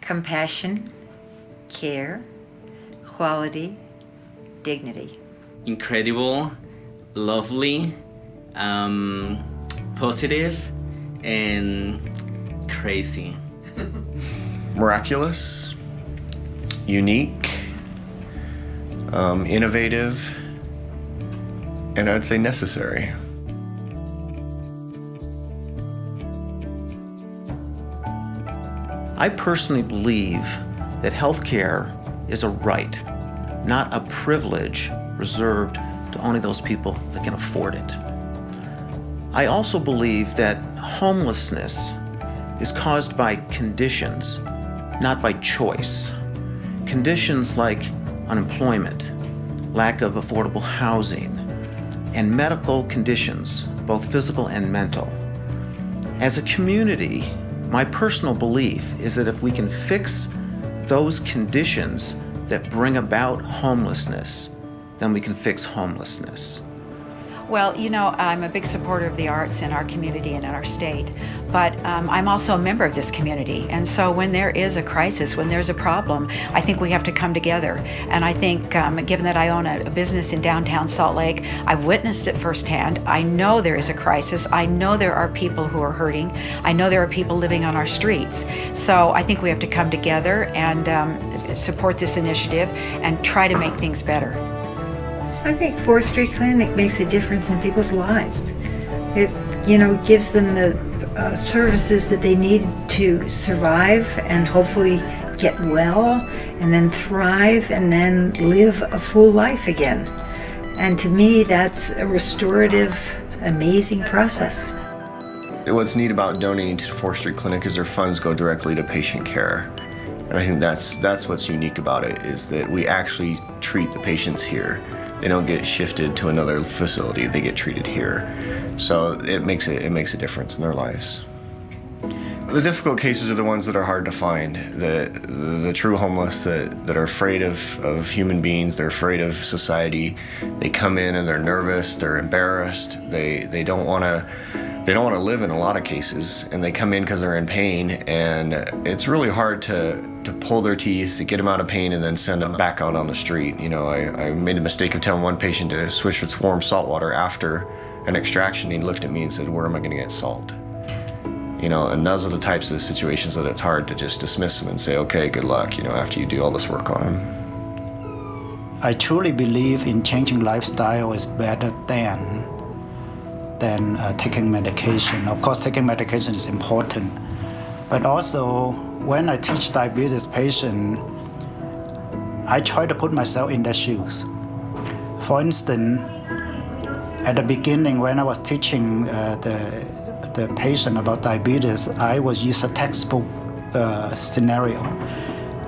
compassion, care, quality, dignity. Incredible, lovely, positive, and crazy. Miraculous, unique, innovative, and I'd say necessary. I personally believe that healthcare is a right, not a privilege reserved to only those people that can afford it. I also believe that homelessness is caused by conditions, not by choice. Conditions like unemployment, lack of affordable housing, and medical conditions, both physical and mental. As a community, my personal belief is that if we can fix those conditions that bring about homelessness, then we can fix homelessness. Well, you know, I'm a big supporter of the arts in our community and in our state, but I'm also a member of this community. And so when there is a crisis, when there's a problem, I think we have to come together. And I think, given that I own a business in downtown Salt Lake, I've witnessed it firsthand. I know there is a crisis. I know there are people who are hurting. I know there are people living on our streets. So I think we have to come together and support this initiative and try to make things better. I think 4th Street Clinic makes a difference in people's lives. It, gives them the services that they need to survive and hopefully get well and then thrive and then live a full life again. And to me, that's a restorative, amazing process. What's neat about donating to 4th Street Clinic is their funds go directly to patient care. And I think that's what's unique about it, is that we actually treat the patients here. They don't get shifted to another facility, they get treated here. So it makes a difference in their lives. The difficult cases are the ones that are hard to find, the true homeless that are afraid of human beings, they're afraid of society. They come in and they're nervous, they're embarrassed, they don't want to live in a lot of cases, and they come in because they're in pain, and it's really hard to pull their teeth, to get them out of pain, and then send them back out on the street. I made a mistake of telling one patient to swish with warm salt water after an extraction. He looked at me and said, "Where am I going to get salt?" And those are the types of situations that it's hard to just dismiss them and say, "Okay, good luck," after you do all this work on them. I truly believe in changing lifestyle is better than taking medication. Of course, taking medication is important, but also when I teach diabetes patients, I try to put myself in their shoes. For instance, at the beginning when I was teaching the patient about diabetes, I was use a textbook scenario.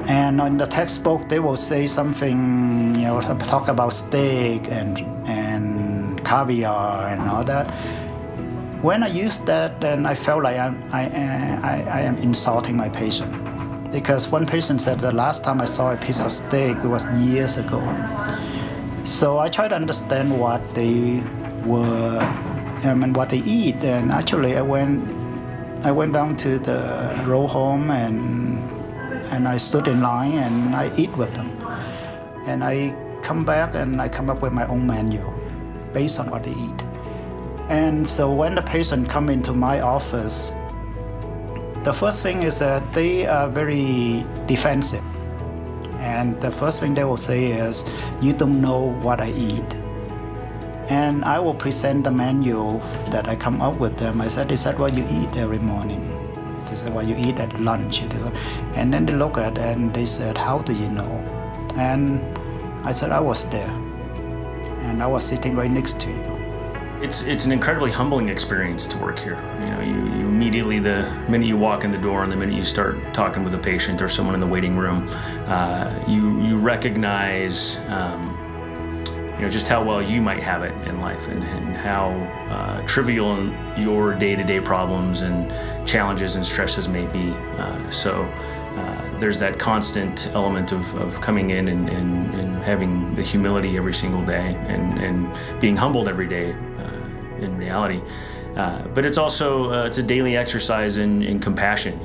And in the textbook, they will say something, talk about steak and caviar and all that. When I used that, then I felt like I am insulting my patient. Because one patient said the last time I saw a piece of steak, it was years ago. So I try to understand what they were, what they eat. And actually, I went down to the row home and I stood in line and I eat with them. And I come back and I come up with my own menu based on what they eat. And so when the patient come into my office, the first thing is that they are very defensive. And the first thing they will say is, "You don't know what I eat." And I will present the menu that I come up with them. I said, "Is that what you eat every morning?" They said, "What you eat at lunch." And then they look at it and they said, "How do you know?" And I said, "I was there. And I was sitting right next to you." It's an incredibly humbling experience to work here. You immediately, the minute you walk in the door and the minute you start talking with a patient or someone in the waiting room, you recognize just how well you might have it in life and how trivial your day-to-day problems and challenges and stresses may be. So there's that constant element of coming in and having the humility every single day and being humbled every day in reality. But it's also it's a daily exercise in compassion.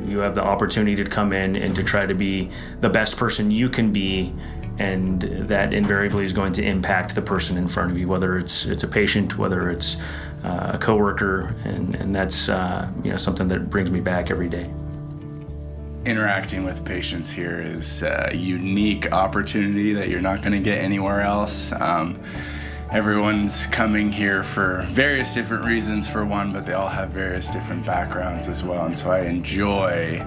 You have the opportunity to come in and to try to be the best person you can be, and that invariably is going to impact the person in front of you, whether it's a patient, whether it's a coworker, and that's something that brings me back every day. Interacting with patients here is a unique opportunity that you're not going to get anywhere else. Everyone's coming here for various different reasons for one, but they all have various different backgrounds as well. And so I enjoy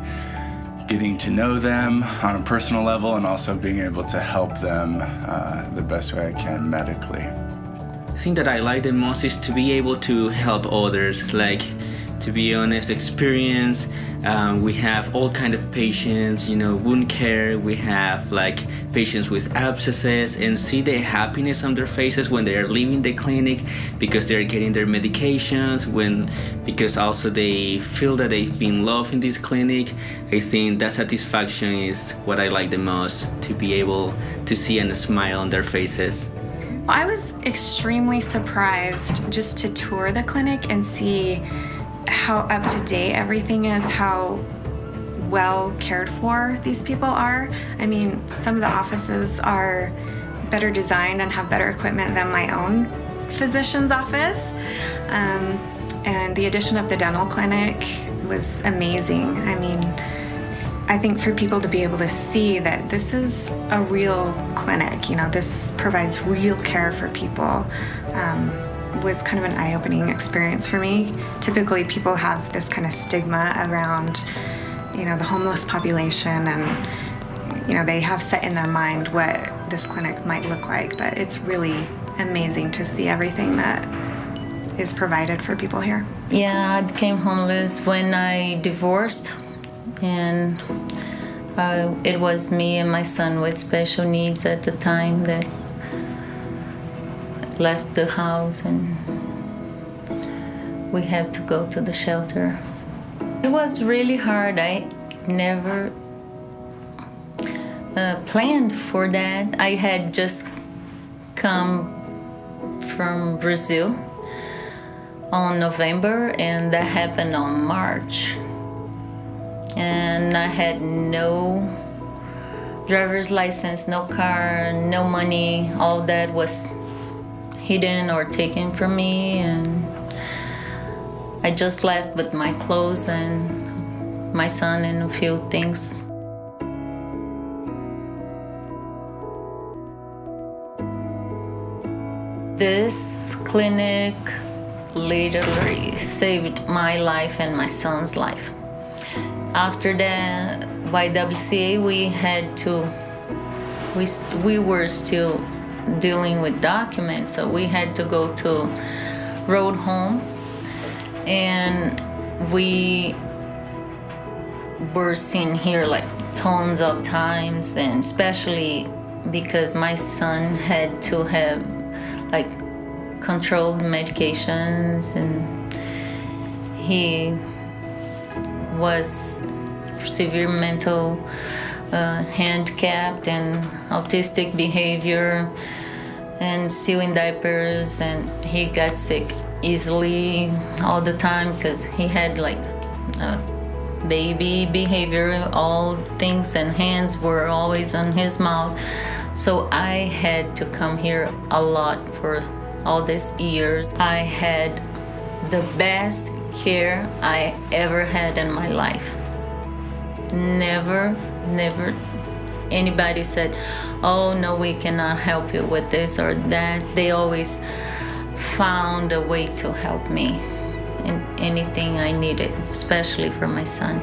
getting to know them on a personal level and also being able to help them the best way I can medically. The thing that I like the most is to be able to help others, like, to be honest, experience. We have all kind of patients, wound care. We have like patients with abscesses, and see the happiness on their faces when they are leaving the clinic because they're getting their medications, because also they feel that they've been loved in this clinic. I think that satisfaction is what I like the most, to be able to see a smile on their faces. I was extremely surprised just to tour the clinic and see how up to date everything is, how well cared for these people are. I mean, some of the offices are better designed and have better equipment than my own physician's office. And the addition of the dental clinic was amazing. I mean, I think for people to be able to see that this is a real clinic, this provides real care for people, was kind of an eye-opening experience for me. Typically, people have this kind of stigma around, the homeless population, and, they have set in their mind what this clinic might look like, but it's really amazing to see everything that is provided for people here. Yeah, I became homeless when I divorced, and it was me and my son with special needs at the time that left the house, and we had to go to the shelter. It was really hard. I never planned for that. I had just come from Brazil on November, and that happened on March. And I had no driver's license, no car, no money. All that was hidden or taken from me, and I just left with my clothes and my son and a few things. This clinic literally saved my life and my son's life. After the YWCA, we were still dealing with documents, so we had to go to road home, and we were seen here like tons of times, and especially because my son had to have like controlled medications, and he was severe mental handicapped and autistic behavior, and still in diapers, and he got sick easily all the time because he had like baby behavior, all things, and hands were always on his mouth. So I had to come here a lot for all these years. I had the best care I ever had in my life. Never anybody said, oh no, we cannot help you with this or that. They always found a way to help me in anything I needed, especially for my son.